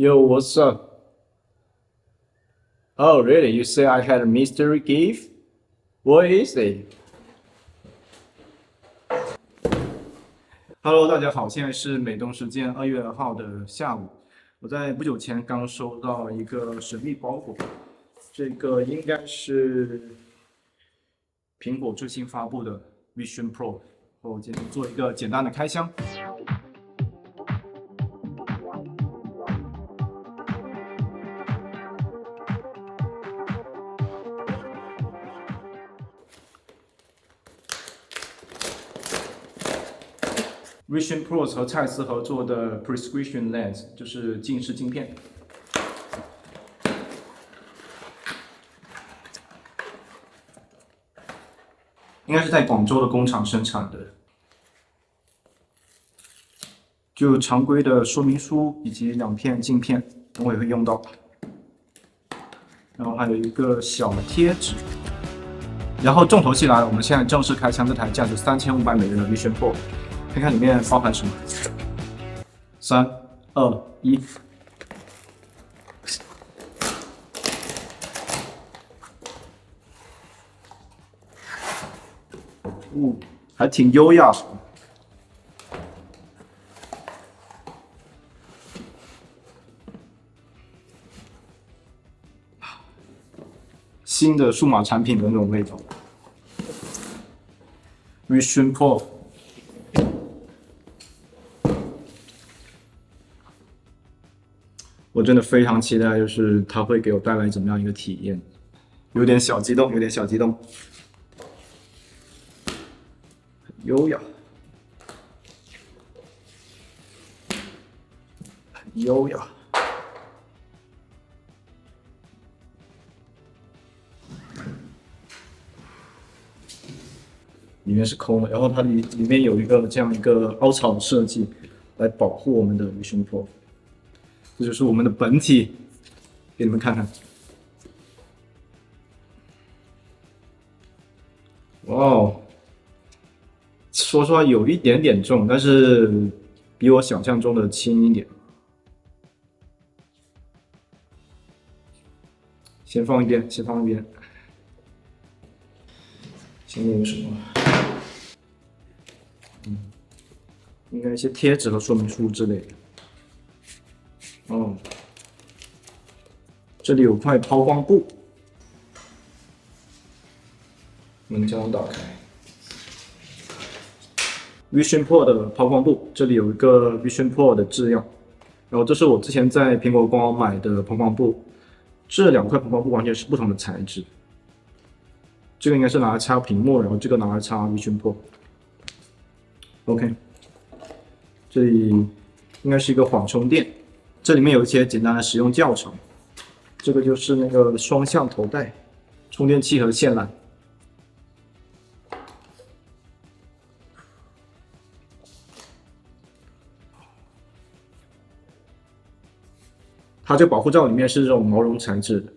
Yo, what's up? Oh, really? You say I had a mystery gift? What is it? Hello，大家好，现在是美东时间2月2号的下午。我在不久前刚收到一个神秘包裹，这个应该是苹果最新发布的 Vision Pro。我今天做一个简单的开箱。Vision Pro 和蔡司合作的 Prescription Lens 就是近视镜片。应该是在广州的工厂生产的，就常规的说明书以及2片镜片，等会也会用到。然后还有一个小贴纸。然后重头戏来了，我们现在正式开箱这台价值3500美元的 Vision Pro， 看看里面包含什么。3、2、1。还挺优雅的。新的数码产品的那种味道。Vision Pro， 我真的非常期待，就是它会给我带来怎么样一个体验，有点小激动，有点小激动。很优雅，很优雅。里面是空的，然后它里面有一个这样一个凹槽的设计，来保护我们的 Vision Pro。这就是我们的本体，给你们看看。哇哦，说实话有一点点重，但是比我想象中的轻一点。先放一边，先放一边。现在有什么？应该一些贴纸和说明书之类的。哦，这里有块抛光布，门将打开。Vision Pro 的抛光布，这里有一个 Vision Pro 的字样，然后这是我之前在苹果官网买的抛光布，这2块抛光布完全是不同的材质。这个应该是拿来擦屏幕，然后这个拿来擦 Vision Pro。OK， 这里应该是一个缓冲垫，这里面有一些简单的使用教程。这个就是那个双向头带、充电器和线缆。它这个保护罩里面是这种毛绒材质的。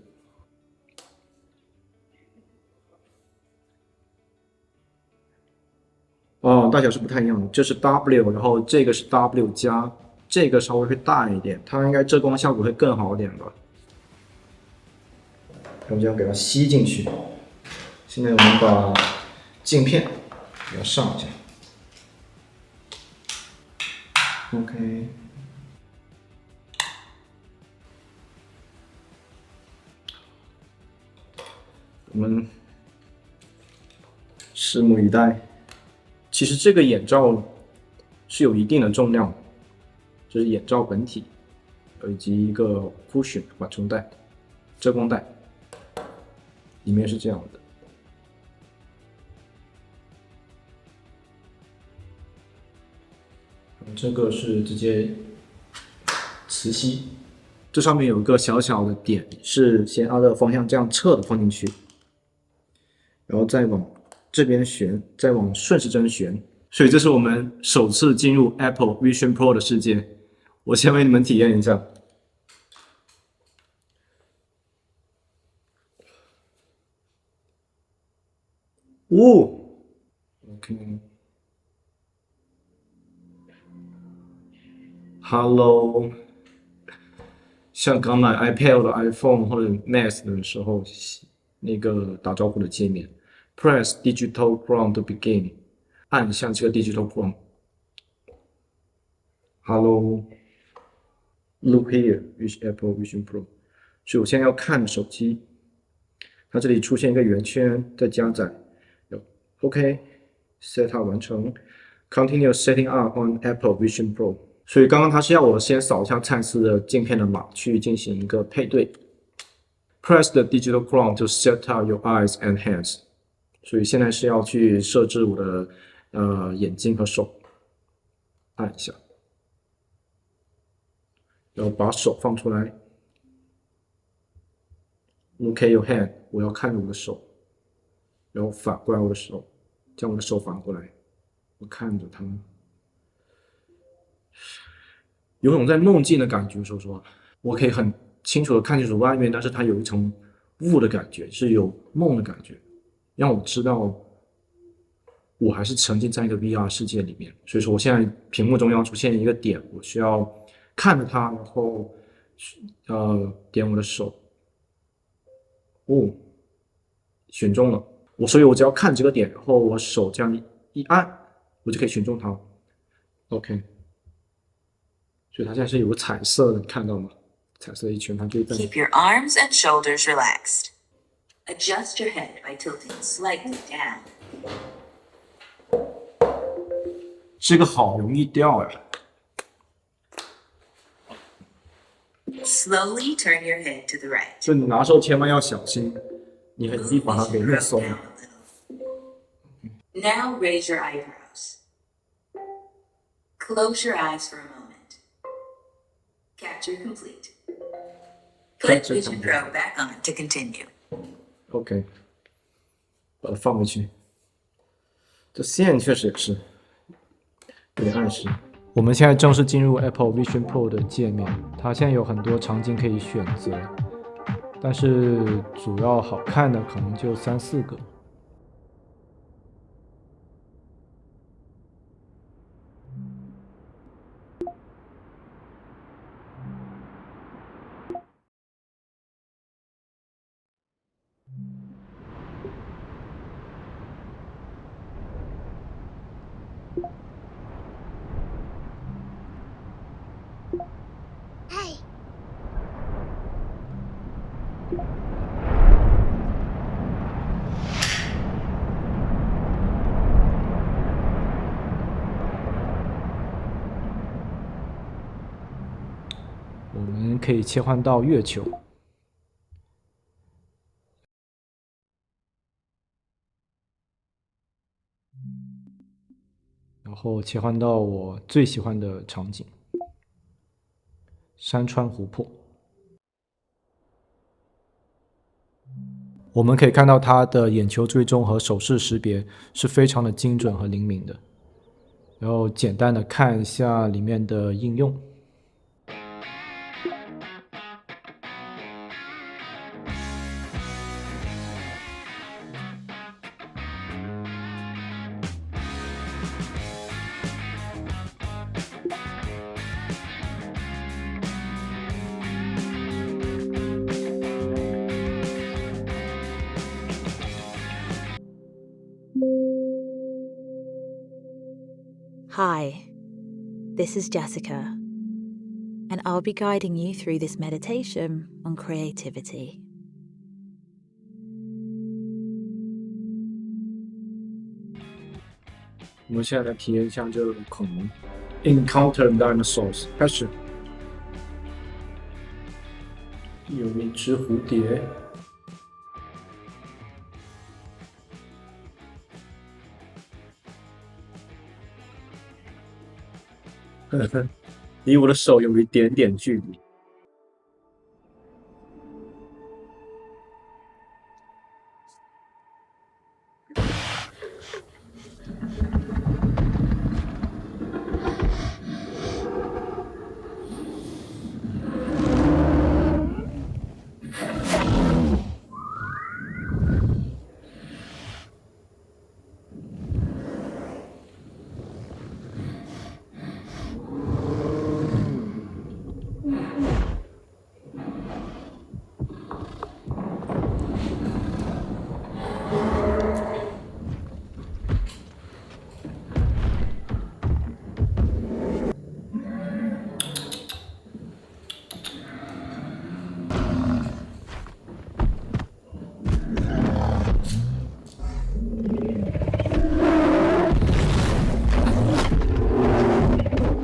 哦，大小是不太一样的，这是 W， 然后这个是 W 加，这个稍微会大一点，它应该遮光效果会更好一点吧。我们就要给它吸进去。现在我们把镜片给它上一下。OK， 我们拭目以待。其实这个眼罩是有一定的重量的，这是眼罩本体，以及一个 cushion 缓冲带、遮光带，里面是这样的。这个是直接磁吸，这上面有一个小小的点，是先按照方向这样侧的放进去，然后再往这边旋，再往顺时针旋。所以这是我们首次进入 Apple Vision Pro 的世界，我先为你们体验一下。OK，Hello，像刚买 iPad 或者 iPhone 或者 Mac 的时候，那个打招呼的界面，Press Digital Crown to begin，按一下这个 Digital Crown。Hello, look here, which Apple Vision Pro。所以我现在要看手机，它这里出现一个圆圈在加载，OK，set up 完成，Continue setting up on Apple Vision Pro。所以刚刚它是要我先扫一下蔡司的镜片的码去进行一个配对。Press the digital crown to set up your eyes and hands。所以现在是要去设置我的眼睛和手，按一下，然后把手放出来。Look at your hand， 我要看我的手，然后反过来我的手，将我的手反过来，我看着它。有种在梦境的感觉，说实话，我可以很清楚的看清楚外面，但是它有一层雾的感觉，是有梦的感觉，让我知道我还是沉浸在一个 VR 世界里面。所以说，我现在屏幕中央出现一个点，我需要看着它，然后点我的手，选中了所以我只要看这个点，然后我手这样一按，我就可以选中它。OK。所以它现在是有个彩色的，你看到吗？彩色的一圈，它就在。Keep your arms and shoulders relaxed. Adjust your head by tilting slightly down. 这个好容易掉呀。Slowly turn your head to the right. 就你拿的时候千万要小心，你很容易把它给弄松了。Now raise your eyebrows. Close your eyes for a moment. Capture complete. Put Vision Pro back on to continue. OK， 把它放回去。这线确实也是有点暗示。我们现在正式进入 Apple Vision Pro 的界面，它现在有很多场景可以选择，但是主要好看的可能就3、4个。我们可以切换到月球，然后切换到我最喜欢的场景——山川湖泊。我们可以看到它的眼球追踪和手势识别是非常的精准和灵敏的。然后简单的看一下里面的应用。Hi, this is Jessica, and I'll be guiding you through this meditation on creativity. 我们现在来体验一下这个恐龙 Encounter Dinosaurs 开始。有一只蝴蝶。离我的手有一点点距离。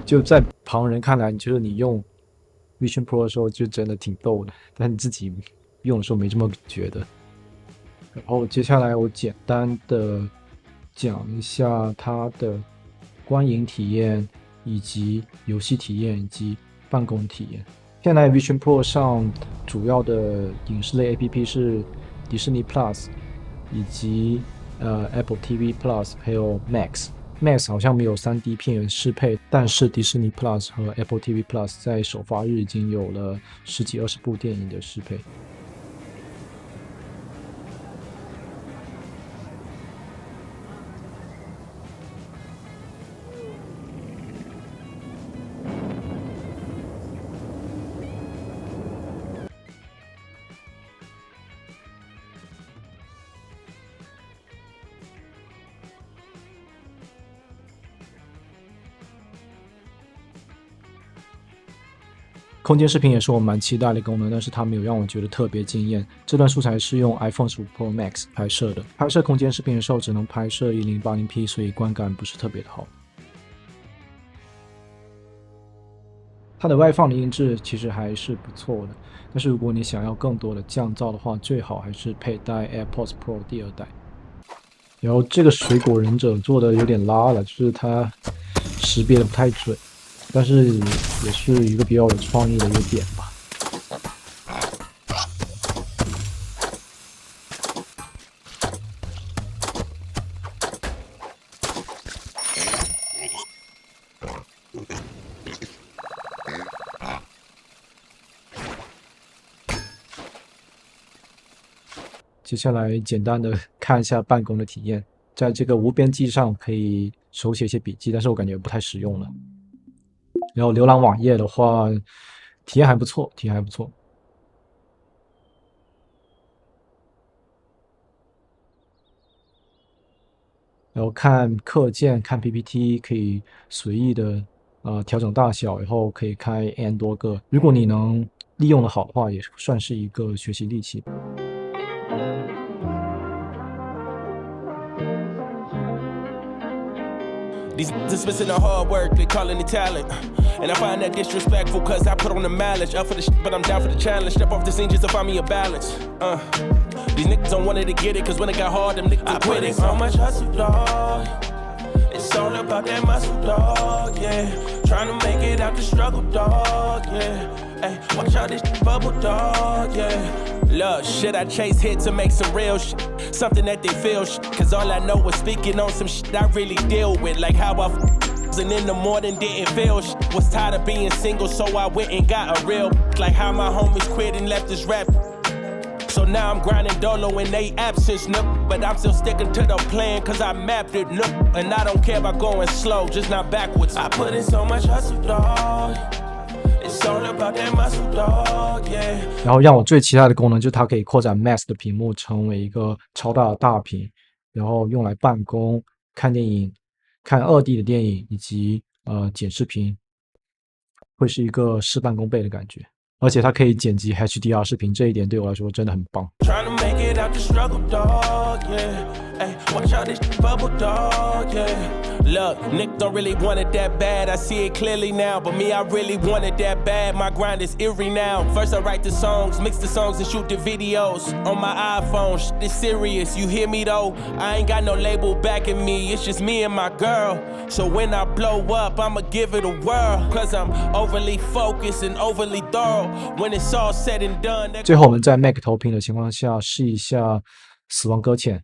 就在旁人看来，就是你用 Vision Pro 的时候就真的挺逗的，但你自己用的时候没这么觉得。然后接下来我简单的讲一下它的观影体验，以及游戏体验，以及办公体验。现在 Vision Pro 上主要的影视类 APP 是迪士尼 Plus， 以及Apple TV Plus， 还有 Max。Max 好像没有 3D 片源适配，但是迪士尼 Plus 和 Apple TV Plus 在首发日已经有了10几20部电影的适配。空间视频也是我蛮期待的功能，但是它没有让我觉得特别惊艳。这段素材是用 iPhone 15 Pro Max 拍摄的，拍摄空间视频的时候只能拍摄 1080p， 所以观感不是特别的好。它的外放的音质其实还是不错的，但是如果你想要更多的降噪的话，最好还是佩戴 AirPods Pro 第2代。然后这个水果忍者做的有点拉了，就是它识别的不太准，但是也是一个比较有创意的一个点吧。接下来简单的看一下办公的体验，在这个无边记上可以手写一些笔记，但是我感觉不太实用了。然后浏览网页的话，体验还不错，体验还不错。然后看课件、看 PPT 可以随意的调整大小，然后可以开 N 多个。如果你能利用的好的话，也算是一个学习利器。These dismissing the hard work, they calling it talent. And I find that disrespectful, cause I put on the mileage. Up for the but I'm down for the challenge. Step off the scene just to find me a balance. These niggas don't want it to get it, cause when it got hard, them niggas I put in so much hustle, dog. It's all about that muscle, dog, yeah. Trying to make it out the struggle, dog, yeah. Hey, watch out this bubble, dog, yeah. Look, shit, I chase hits to make some real shit. Something that they feel shit. Cause all I know is speaking on some shit I really deal with. Like how I and in the morning didn't feel shit. Was tired of being single, so I went and got a real. Like how my homies quit and left this rap. So now I'm grinding dolo in they absence, nook. But I'm still sticking to the plan, cause I mapped it, nook. And I don't care about going slow, just not backwards. I put in so much hustle, dog. It's all about that muscle, dog, yeah. 然后让我最期待的功能就是它可以扩展 Max 的屏幕成为一个超大的大屏，然后用来办公、看电影、看2D 的电影以及剪视频，会是一个事半功倍的感觉。而且它可以剪辑 HDR 视频，这一点对我来说真的很棒。Look, Nick don't really want it that bad. I see it clearly now, but me, I really want it that bad. My grind is eerie now. First I write the songs, mix the songs and shoot the videos on my iPhone. Shit is serious, you hear me though? I ain't got no label backing me, it's just me and my girl. So when I blow up, I'ma give it a whirl. Cause I'm overly focused and overly thorough. When it's all said and done. 最后我们在 Mac 投屏的情况下试一下死亡搁浅。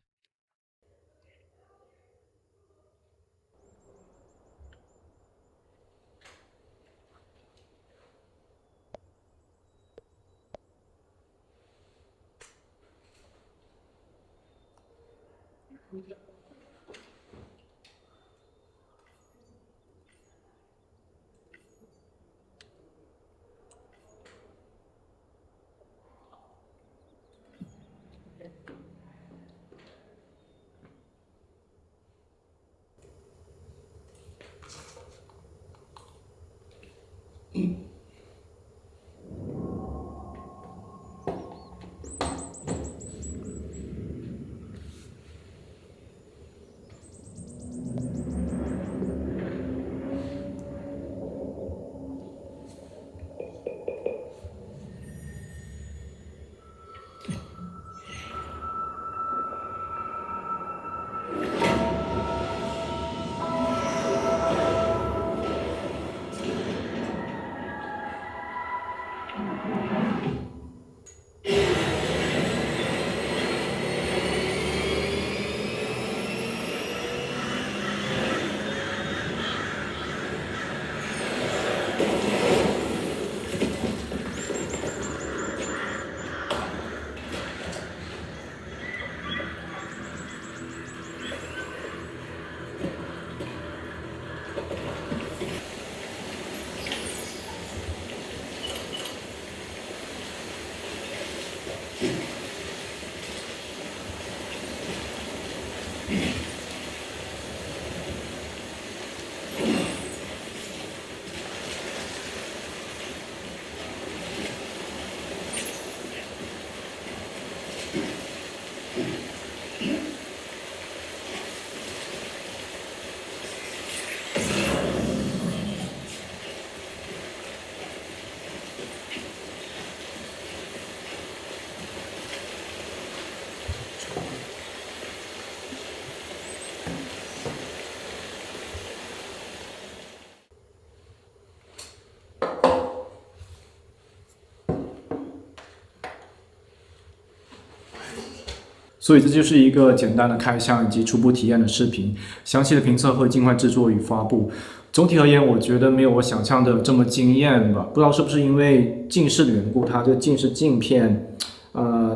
所以这就是一个简单的开箱以及初步体验的视频，详细的评测会尽快制作与发布。总体而言，我觉得没有我想象的这么惊艳吧，不知道是不是因为近视的缘故，它这近视镜片，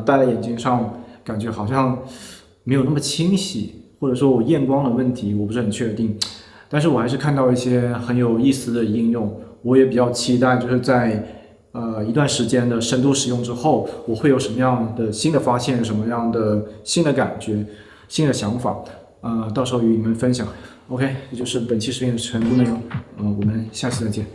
戴在眼睛上感觉好像没有那么清晰，或者说我验光的问题，我不是很确定。但是我还是看到一些很有意思的应用，我也比较期待，就是在一段时间的深度使用之后，我会有什么样的新的发现，什么样的新的感觉、新的想法，到时候与你们分享。OK， 这就是本期视频的全部内容，我们下期再见。